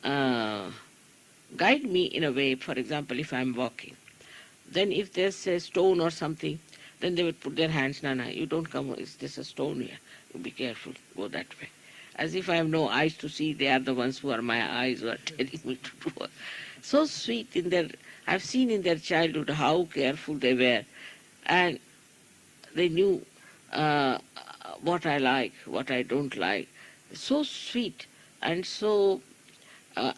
guide me in a way. For example, if I am walking, Then if there's a stone or something, then they would put their hands, Nana, you don't come, is this a stone here? You be careful, go that way. As if I have no eyes to see, they are the ones who are my eyes who are telling me to do. So sweet in their, I've seen in their childhood how careful they were, and they knew what I like, what I don't like. So sweet and so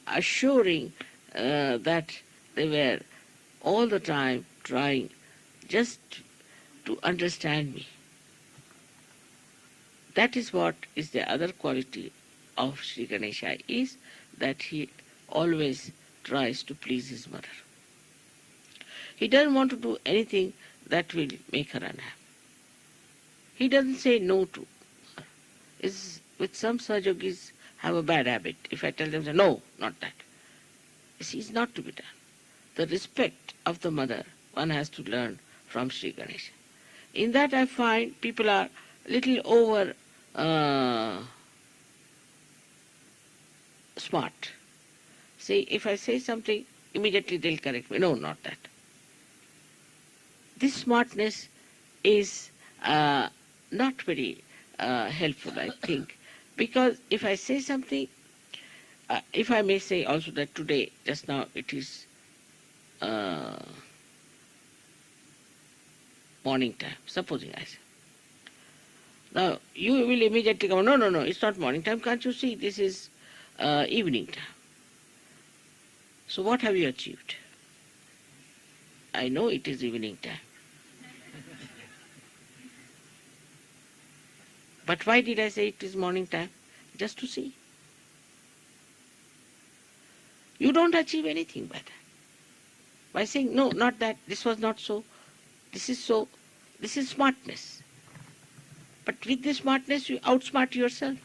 assuring that they were all the time trying just to understand me. That is what is the other quality of Sri Ganesha, is that he always tries to please his mother. He doesn't want to do anything that will make her unhappy. He doesn't say no to her. With some Sahajogis have a bad habit. If I tell them, no, not that. This is not to be done. The respect of the mother one has to learn from Sri Ganesha. In that I find people are a little over smart. See, if I say something, immediately they'll correct me. No, not that. This smartness is not very helpful, I think, because if I say something, if I may say also that today, just now, it is morning time, supposing I say. Now, you will immediately come, no, it's not morning time, can't you see, this is evening time. So what have you achieved? I know it is evening time. But why did I say it is morning time? Just to see. You don't achieve anything by that. By saying, no, not that, this was not so, this is so, this is smartness. But with this smartness, you outsmart yourself.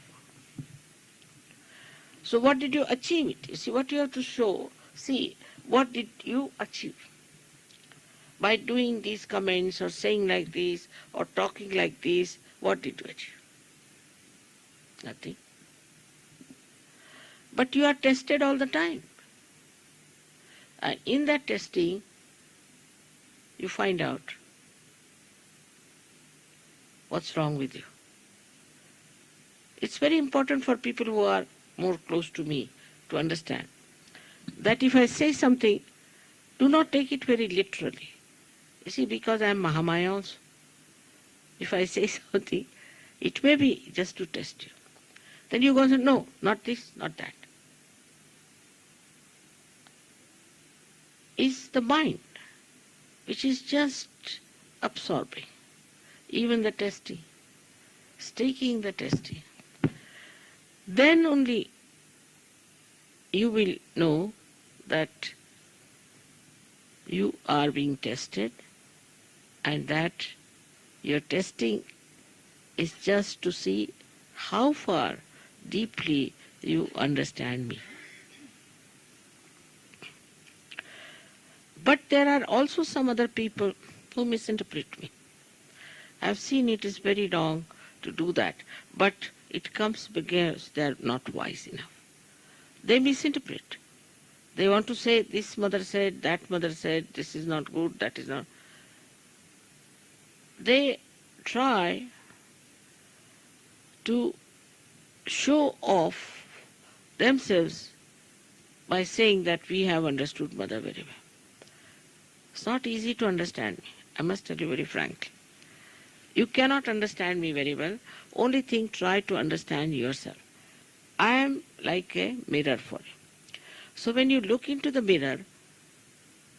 So what did you achieve it? You see, what you have to show, see, what did you achieve? By doing these comments or saying like this or talking like this, what did you achieve? Nothing. But you are tested all the time. And in that testing, you find out what's wrong with you. It's very important for people who are more close to me to understand that if I say something, do not take it very literally. You see, because I am Mahamaya also. If I say something, it may be just to test you. Then you go and say, no, not this, not that. Is the mind, which is just absorbing, even the testing, taking the testing. Then only you will know that you are being tested and that your testing is just to see how far deeply you understand me. But there are also some other people who misinterpret me. I have seen it is very wrong to do that, but it comes because they are not wise enough. They misinterpret. They want to say, this mother said, that mother said, this is not good, that is not. They try to show off themselves by saying that we have understood mother very well. It's not easy to understand me, I must tell you very frankly. You cannot understand me very well. Only thing, try to understand yourself. I am like a mirror for you. So when you look into the mirror,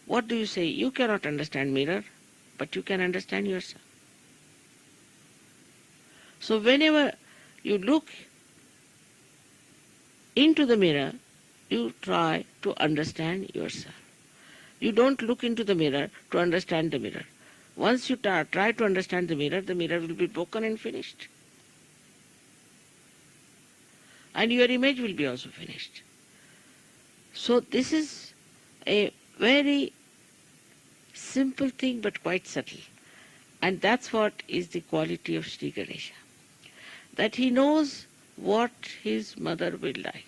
what do you say? You cannot understand mirror, but you can understand yourself. So whenever you look into the mirror, you try to understand yourself. You don't look into the mirror to understand the mirror. Once you try to understand the mirror will be broken and finished. And your image will be also finished. So this is a very simple thing but quite subtle. And that's what is the quality of Sri Ganesha. That he knows what his mother will like.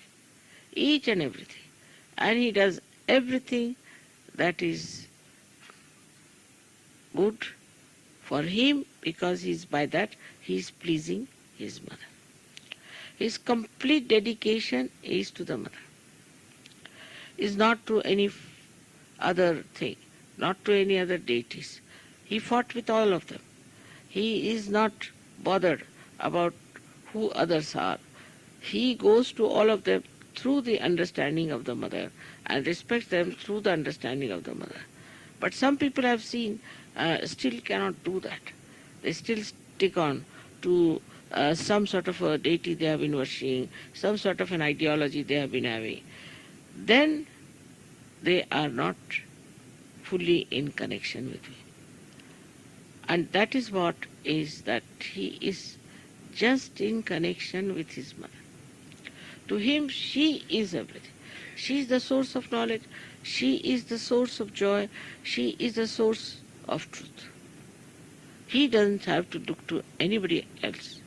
Each and everything. And he does everything that is good for him, because by that he is pleasing his mother. His complete dedication is to the mother, is not to any other thing, not to any other deities. He fought with all of them. He is not bothered about who others are. He goes to all of them through the understanding of the mother and respects them through the understanding of the mother. But some people I've seen still cannot do that. They still stick on to some sort of a deity they have been worshipping, some sort of an ideology they have been having. Then they are not fully in connection with me. And that is what is that he is just in connection with his mother. To him, she is everything. She is the source of knowledge. She is the source of joy. She is the source of truth. He doesn't have to look to anybody else.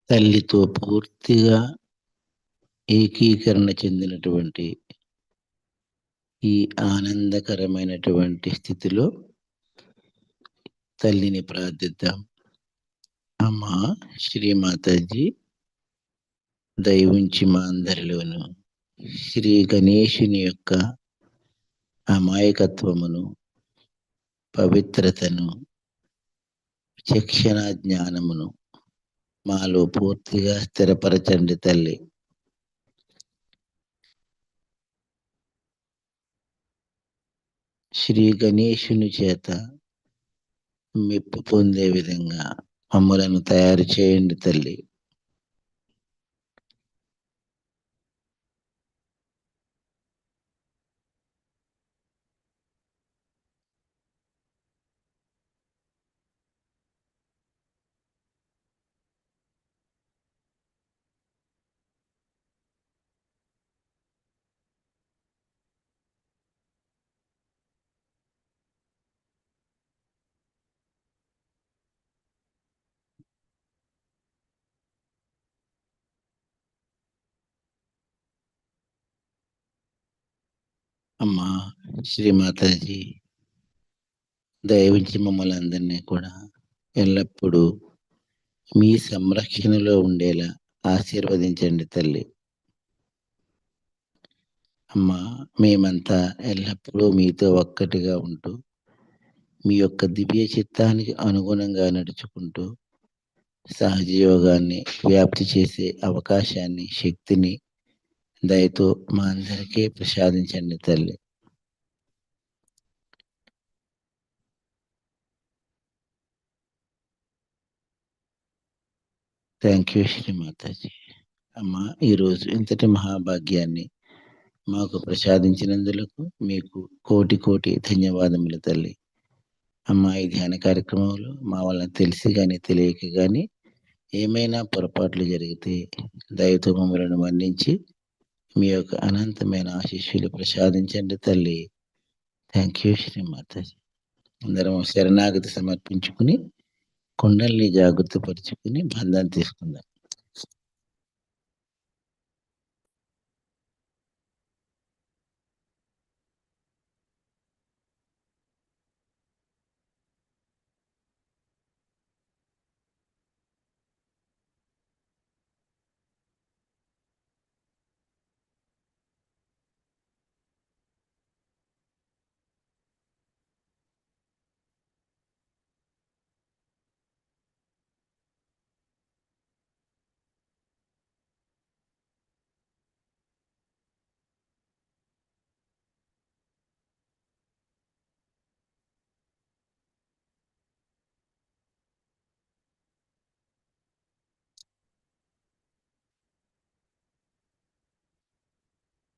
తల్లితో పూర్తిగా ఏకీకరణ చెందినటువంటి ఈ ఆనందకరమైనటువంటి స్థితిలో తల్లిని ప్రార్థిద్దాం. అమ్మా శ్రీమాతాజీ, దయవుంచి మా అందరిలోను శ్రీ గణేశుని యొక్క అమాయకత్వమును, పవిత్రతను, చక్షణ జ్ఞానమును మాలో పూర్తిగా స్థిరపరచండి తల్లి. శ్రీ గణేశుని చేత మెప్పు పొందే విధంగా మమ్మలను తయారు చేయండి తల్లి. అమ్మా శ్రీమాతాజీ, దయవుంచి మమ్మల్ని అందరినీ కూడా ఎల్లప్పుడూ మీ సంరక్షణలో ఉండేలా ఆశీర్వదించండి తల్లి. అమ్మా, మేమంతా ఎల్లప్పుడూ మీతో ఒక్కటిగా ఉంటూ మీ యొక్క దివ్య చిత్తానికి అనుగుణంగా నడుచుకుంటూ సహజ యోగాన్ని వ్యాప్తి చేసే అవకాశాన్ని, శక్తిని దయతో మా అందరికీ ప్రసాదించండి తల్లి. Thank you Shri Mataji. అమ్మా, ఈరోజు ఇంతటి మహాభాగ్యాన్ని మాకు ప్రసాదించినందులకు మీకు కోటి కోటి ధన్యవాదములు తల్లి. అమ్మా, ఈ ధ్యాన కార్యక్రమంలో మా వల్ల తెలిసి కానీ తెలియక కానీ ఏమైనా పొరపాట్లు జరిగితే దయతో మమ్మలను మన్నించి మీ యొక్క అనంతమైన ఆశీస్సులు ప్రసాదించండి తల్లి. Thank you Shri Mataji. అందరం శరణాగతి సమర్పించుకుని కుండల్ని జాగ్రత్త పరుచుకుని బంధాన్ని తీసుకుందాం.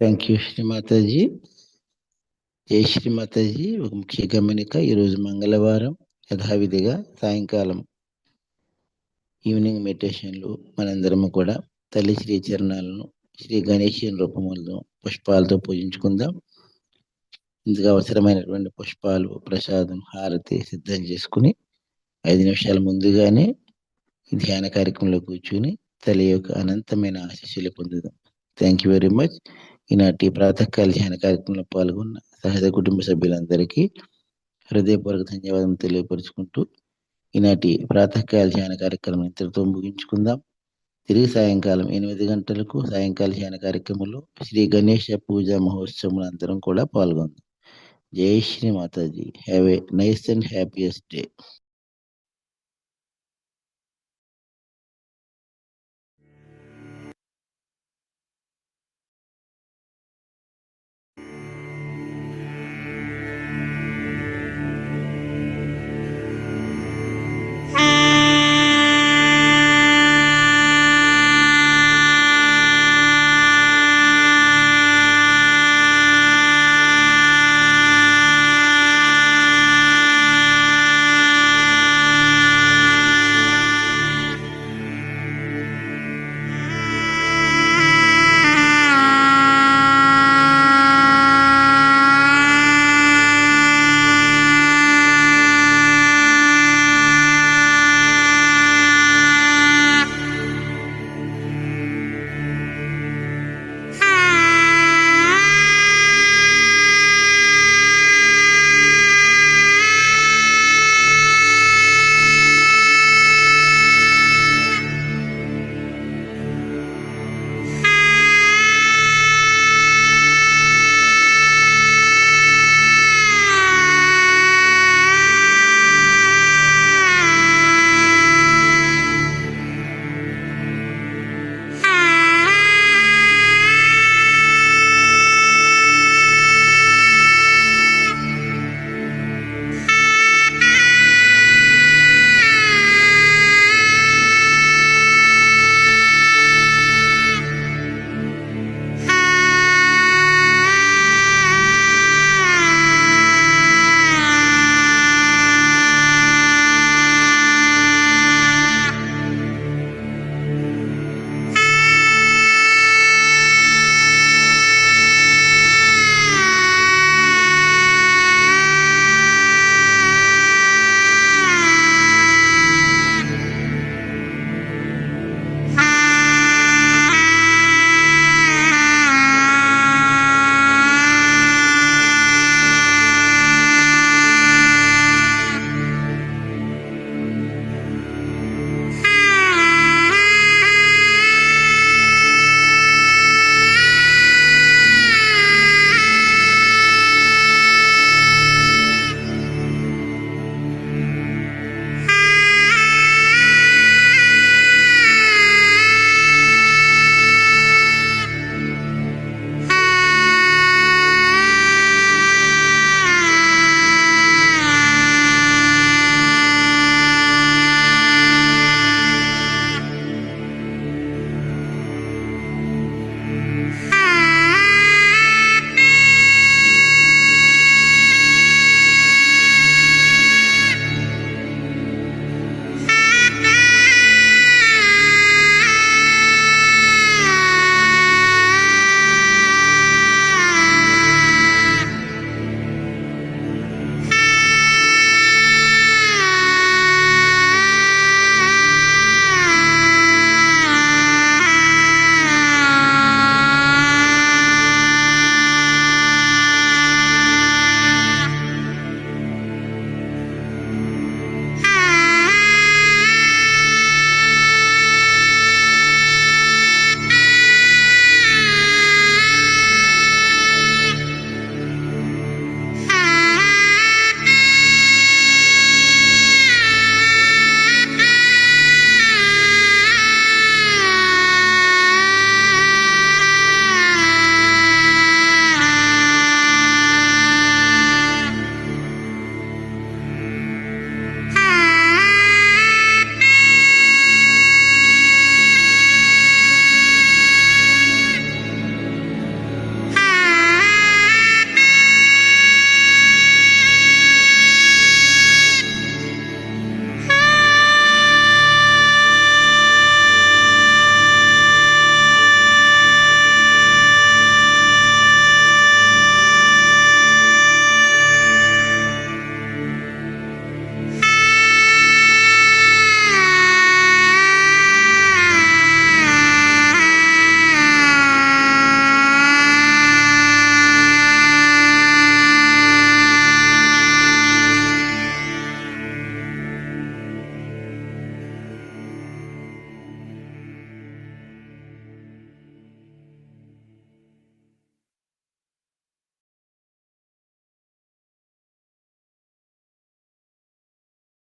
Thank you Shri Mataji. జై శ్రీమాతాజీ. ఒక ముఖ్య గమనిక, ఈరోజు మంగళవారం యథావిధిగా సాయంకాలం ఈవినింగ్ మెడిటేషన్లు మనందరము కూడా తల్లి శ్రీ చరణాలను శ్రీ గణేశుని రూపములను పుష్పాలతో పూజించుకుందాం. ఇందుకు అవసరమైనటువంటి పుష్పాలు, ప్రసాదం, హారతి సిద్ధం చేసుకుని 5 నిమిషాల ముందుగానే ఈ ధ్యాన కార్యక్రమంలో కూర్చుని తల్లి యొక్క అనంతమైన ఆశీస్సులు పొందుదాం. Thank you very much. ఈనాటి ప్రాతకాల ధ్యాన కార్యక్రమంలో పాల్గొన్న సహజ కుటుంబ సభ్యులందరికీ హృదయపూర్వక ధన్యవాదం తెలియపరుచుకుంటూ ఈనాటి ప్రాతకాల ధ్యాన కార్యక్రమం ఇంతటితో ముగించుకుందాం. తిరిగి సాయంకాలం 8 గంటలకు సాయంకాల ధ్యాన కార్యక్రమంలో శ్రీ గణేష పూజా మహోత్సవం అందరం కూడా పాల్గొందాం. జై Shri Mataji. Have a nice and happiest day.